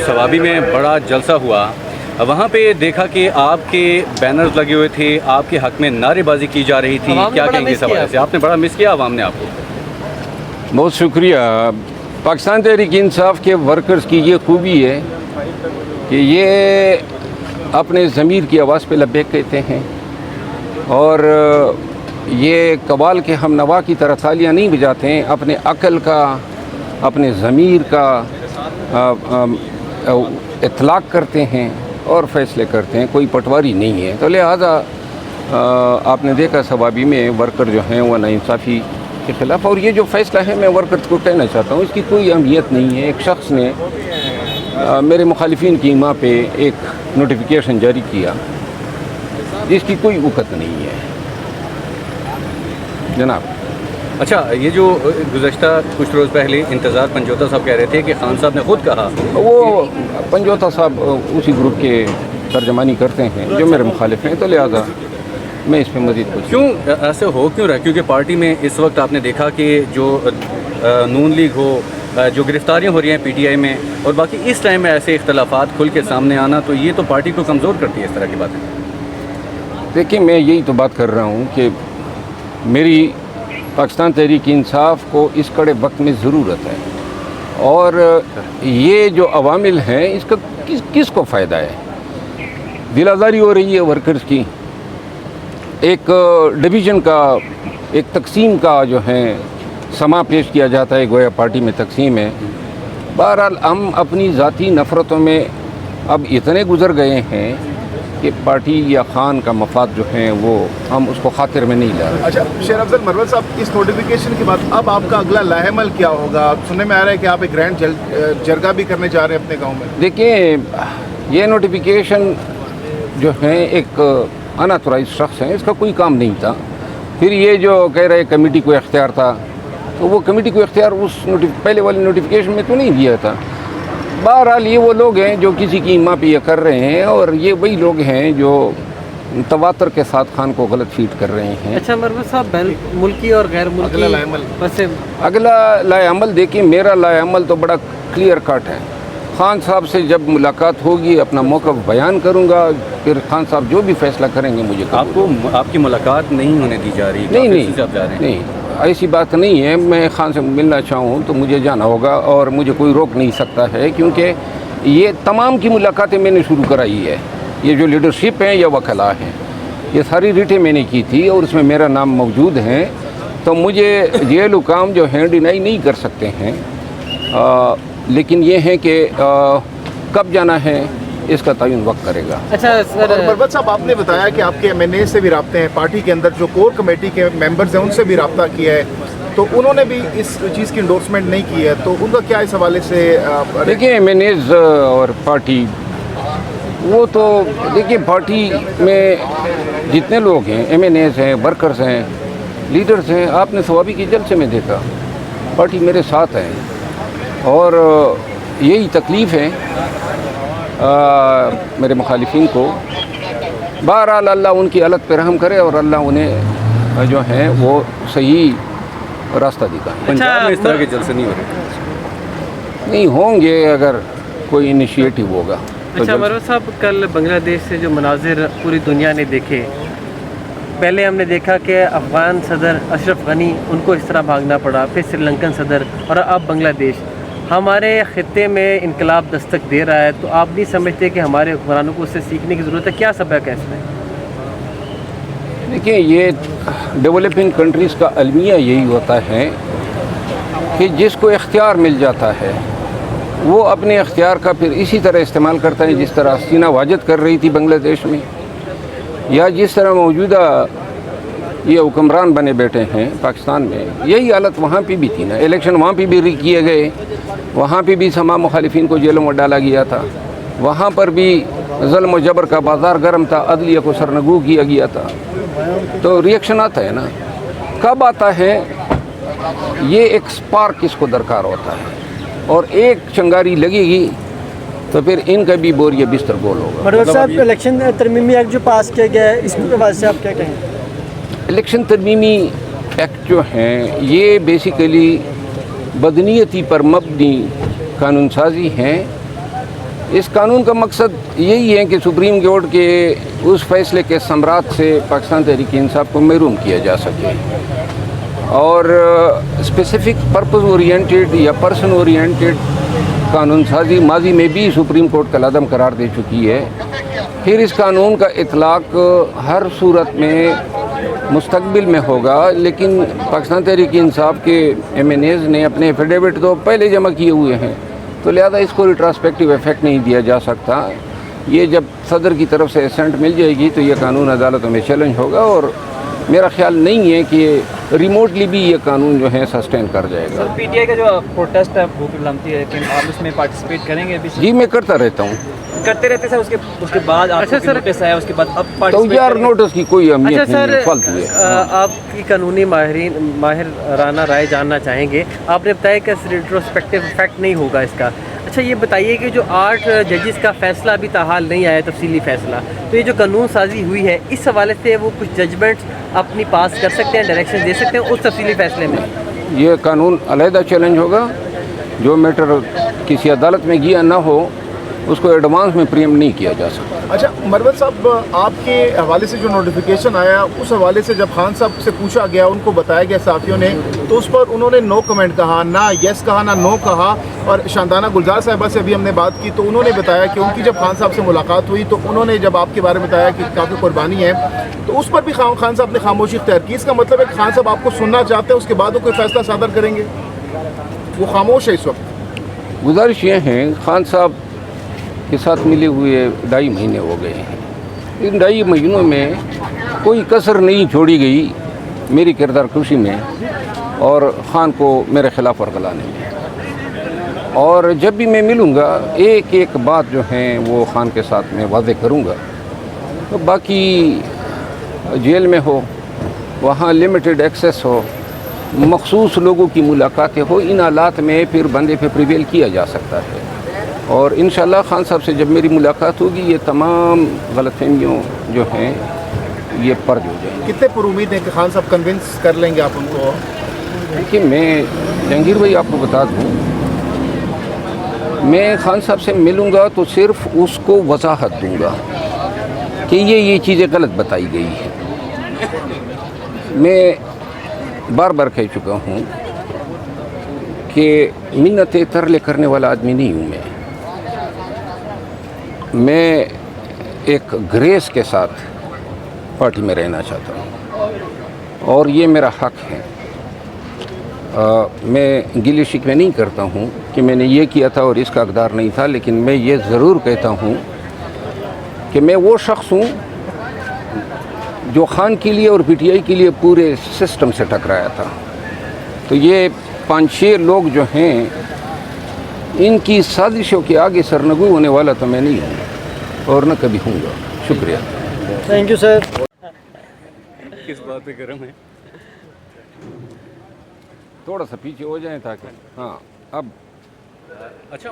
सवाबी में बड़ा जलसा हुआ, वहाँ पे देखा कि आपके बैनर्स लगे हुए थे, आपके हक में नारेबाजी की जा रही थी। क्या कहेंगे इस हवाले से? आपने बड़ा मिस किया आवाम ने आपको। बहुत शुक्रिया। पाकिस्तान तहरीक इंसाफ के वर्कर्स की ये खूबी है कि ये अपने ज़मीर की आवाज़ पे लब्बैक कहते हैं और ये कबाल के हम नवा की तरह तालियां नहीं बजाते हैं, अपने अक्ल का, अपने ज़मीर का इतलाक़ करते हैं और फ़ैसले करते हैं। कोई पटवारी नहीं है। तो लिहाजा आपने देखा सवाबी में वर्कर जो हैं वो नाइंसाफ़ी के ख़िलाफ़, और ये जो फ़ैसला है मैं वर्कर्स को कहना चाहता हूँ इसकी कोई अहमियत नहीं है। एक शख्स ने मेरे मुखालिफिन की माँ पे एक नोटिफिकेशन जारी किया जिसकी कोई वक़्त नहीं है जनाब। अच्छा, ये जो गुज़श्ता कुछ रोज़ पहले इंतज़ार पंजोता साहब कह रहे थे कि खान साहब ने ख़ुद कहा, वो पंजोता साहब उसी ग्रुप के तर्जमानी करते हैं जो मेरे मुखालिफ हैं, तो लिहाजा मैं इस पर मज़ीद कुछ क्यों ऐसे हो क्यों रहा? क्योंकि पार्टी में इस वक्त आपने देखा कि जो नून लीग हो, जो गिरफ्तारियाँ हो रही हैं पीटीआई में, और बाकी इस टाइम में ऐसे इख्तलाफात खुल के सामने आना, तो ये तो पार्टी को कमज़ोर करती है इस तरह की बातें। देखिए, मैं यही तो बात कर रहा हूँ कि मेरी पाकिस्तान तहरीक इंसाफ को इस कड़े वक्त में ज़रूरत है, और ये जो अवामिल हैं इसका किस को फ़ायदा है? दिलाज़ारी हो रही है वर्कर्स की, एक डिवीज़न का, एक तकसीम का जो है समा पेश किया जाता है, गोया पार्टी में तकसीम है। बहरहाल हम अपनी ज़ाती नफ़रतों में अब इतने गुज़र गए हैं कि पार्टी या खान का मफाद जो है वो हम उसको खातिर में नहीं ला रहे। अच्छा, शेर अफजल मरवल साहब, इस नोटिफिकेशन के बाद अब आपका अगला लाहेमल क्या होगा? सुनने में आ रहा है कि आप एक ग्रैंड जरगा भी करने जा रहे हैं अपने गांव में। देखिए, ये नोटिफिकेशन जो है एक अनऑथराइज्ड शख्स है, इसका कोई काम नहीं था। फिर ये जो कह रहे कमेटी को इख्तियार था, तो वो कमेटी को इख्तियार उस पहले वाली नोटिफिकेशन में तो नहीं दिया था। बहरहाल ये वो लोग हैं जो किसी की माँ पे ये कर रहे हैं, और ये वही लोग हैं जो तवातर के साथ खान को गलत फीड कर रहे हैं। अच्छा मरवल साहब, मुल्की और गैर मुल्की अगला लाएअमल देखिए, मेरा लाएअमल तो बड़ा क्लियर कट है। खान साहब से जब मुलाकात होगी अपना मौक़िफ़ बयान करूँगा, फिर खान साहब जो भी फैसला करेंगे मुझे आपकी मुलाकात नहीं होने दी जा रही? नहीं, ऐसी बात नहीं है। मैं खान से मिलना चाहूँ तो मुझे जाना होगा और मुझे कोई रोक नहीं सकता है, क्योंकि ये तमाम की मुलाकातें मैंने शुरू कराई है। ये जो लीडरशिप है या वकला हैं, ये सारी रिटें मैंने की थी और उसमें मेरा नाम मौजूद है, तो मुझे ये हुकाम जो हैं डिनाई नहीं कर सकते हैं। लेकिन ये है कि कब जाना है इसका तयन वक्त करेगा। अच्छा सर, और मरवत साहब, आपने बताया कि आपके MNA से भी रब्ते हैं, पार्टी के अंदर जो कोर कमेटी के मेंबर्स हैं उनसे भी रब्ता किया है, तो उन्होंने भी इस चीज़ की इंडोर्समेंट नहीं की है, तो उनका क्या इस हवाले से? देखिए, MNAs और पार्टी, वो तो देखिए पार्टी में जितने लोग हैं, MNAs हैं, वर्कर्स हैं, लीडर्स हैं, आपने सवाबी के जलसे में देखा पार्टी मेरे साथ है, और यही तकलीफ़ है मेरे मुखालिफिन को। बहरहाल अल्लाह उनकी हालत पर रहम करे और अल्लाह उन्हें जो है वो सही रास्ता दिखाए। पंजाब में इस तरह के जलसे नहीं हो रहे? नहीं होंगे, अगर कोई इनिशिएटिव होगा तो। अच्छा मरवल साहब, कल बांग्लादेश से जो मनाजिर पूरी दुनिया ने देखे, पहले हमने देखा कि अफ़गान सदर अशरफ गनी, उनको इस तरह भागना पड़ा, फिर श्रीलंकन सदर, और अब बांग्लादेश। हमारे ख़ित्ते में इनकलाब दस्तक दे रहा है, तो आप नहीं समझते कि हमारे हुक्मरानों को उससे सीखने की ज़रूरत है? क्या सबक है इसमें? देखिए, ये डेवलपिंग कंट्रीज़ का अलमिया यही होता है कि जिसको इख्तियार मिल जाता है वो अपने इख्तियार का फिर इसी तरह इस्तेमाल करता है जिस तरह सीना वाजद कर रही थी बांग्लादेश में, या जिस तरह मौजूदा ये हुक्मरान बने बैठे हैं पाकिस्तान में, यही हालत वहाँ पे भी थी ना। इलेक्शन वहाँ पे भी किए गए, वहाँ पे भी तमाम मुखालिफिन को जेलों में डाला गया था, वहाँ पर भी ज़ुल्म व जबर का बाज़ार गर्म था, अदलिया को सरनगू किया गया था। तो रिएक्शन आता है ना, कब आता है? ये एक स्पार्क इसको दरकार होता है, और एक चंगारी लगेगी तो फिर इनका भी बोरिया बिस्तर गोल होगा। मरवल साहब, इलेक्शन तरमीमी एक्ट जो पास किया गया है, इसके बाद से आप क्या कहेंगे? इलेक्शन तरमीमी एक्ट जो हैं ये बेसिकली बदनीयती पर मबनी कानून साजी हैं, इस कानून का मकसद यही है कि सुप्रीम कोर्ट के उस फैसले के समरात से पाकिस्तान तहरीक इंसाफ को महरूम किया जा सके और स्पेसिफिक पर्पस ओरिएंटेड या पर्सन ओरिएंटेड कानून साजी माजी में भी सुप्रीम कोर्ट कल-अदम करार दे चुकी है। फिर इस कानून का इतलाक़ हर सूरत में मुस्तकबिल में होगा, लेकिन पाकिस्तान तहरीक इंसाफ के MNAs ने अपने एफिडेविट तो पहले जमा किए हुए हैं, तो लिहाजा इसको रिट्रोस्पेक्टिव इफ़ेक्ट नहीं दिया जा सकता। ये जब सदर की तरफ से एसेंट मिल जाएगी तो ये कानून अदालतों में चैलेंज होगा और मेरा ख्याल नहीं है कि रिमोटली भी ये कानून जो है सस्टेन कर जाएगा। PTI का जो प्रोटेस्ट है भूख लमती है, लेकिन आप उसमें पार्टिसिपेट करेंगे अभी? जी मैं करता रहता हूँ। करते रहते सर, उसके बाद अच्छा सर, नोटिस आया, उसके बाद अब तो participate यार करेंगे? नोटिस की कोई अहमियत अच्छा नहीं है, सर, फालतू है। आपकी कानूनी माहिराना राय जानना चाहेंगे। आपने बताया कि रिट्रोस्पेक्टिव इफेक्ट नहीं होगा इसका। अच्छा ये बताइए कि जो 8 जजेस का फैसला अभी ताहाल नहीं आया, तफसीली फैसला, तो ये जो कानून साजी हुई है इस हवाले से वो कुछ जजमेंट्स अपनी पास कर सकते हैं, डायरेक्शन दे सकते हैं उस तफसीली फैसले में? ये कानून अलहदा चैलेंज होगा। जो मैटर किसी अदालत में गया ना हो उसको एडवांस में प्रीएम्प्ट नहीं किया जा सकता। अच्छा मरवत साहब, आपके हवाले से जो नोटिफिकेशन आया उस हवाले से जब खान साहब से पूछा गया, उनको बताया गया साथियों ने, तो उस पर उन्होंने नो कमेंट कहा, ना यस कहा ना नो कहा। और शांताना गुलजार साहिबा से अभी हमने बात की तो उन्होंने बताया कि उनकी जब खान साहब से मुलाकात हुई तो उन्होंने जब आपके बारे में बताया कि काफ़ी कुर्बानी है, तो उस पर भी खान साहब ने खामोशी इख्तियार की। इसका मतलब है कि खान साहब आपको सुनना चाहते हैं, उसके बाद वो कोई फैसला सादर करेंगे, वो खामोश है इस वक्त। गुजारिश ये है, खान साहब के साथ मिले हुए 2.5 महीने हो गए हैं। इन 2.5 महीनों में कोई कसर नहीं छोड़ी गई मेरी किरदार खुशी में और ख़ान को मेरे ख़िलाफ़ वरगलाने में। और जब भी मैं मिलूँगा एक एक बात जो है वो ख़ान के साथ मैं वादे करूँगा। तो बाकी जेल में हो, वहाँ लिमिटेड एक्सेस हो, मखसूस लोगों की मुलाकातें हो, इन हालात में फिर बंदे पे प्रिवेल किया जा सकता है। और इंशाल्लाह खान साहब से जब मेरी मुलाकात होगी ये तमाम गलतफहमियों जो हैं ये पर्द हो जाएंगी। कितने पर उम्मीद है कि खान साहब कन्विंस कर लेंगे आप उनको? देखिए मैं जहांगीर भाई आपको बता दूँ, मैं खान साहब से मिलूँगा तो सिर्फ उसको वजाहत दूँगा कि ये चीज़ें गलत बताई गई हैं। मैं बार बार कह चुका हूँ कि मिन्नतें तरले करने वाला आदमी नहीं हूँ मैं एक ग्रेस के साथ पार्टी में रहना चाहता हूँ और ये मेरा हक है। मैं गिले शिकवे नहीं करता हूँ कि मैंने ये किया था और इसका हकदार नहीं था, लेकिन मैं ये ज़रूर कहता हूँ कि मैं वो शख्स हूँ जो खान के लिए और PTI के लिए पूरे सिस्टम से टकराया था। तो ये 5-6 लोग जो हैं इनकी साजिशों के आगे सरनगू होने वाला तो मैं नहीं हूँ और न कभी हूँगा। शुक्रिया। Thank you sir. किस बात पे गर्म है? थोड़ा सा पीछे हो जाएं ताकि हाँ अब अच्छा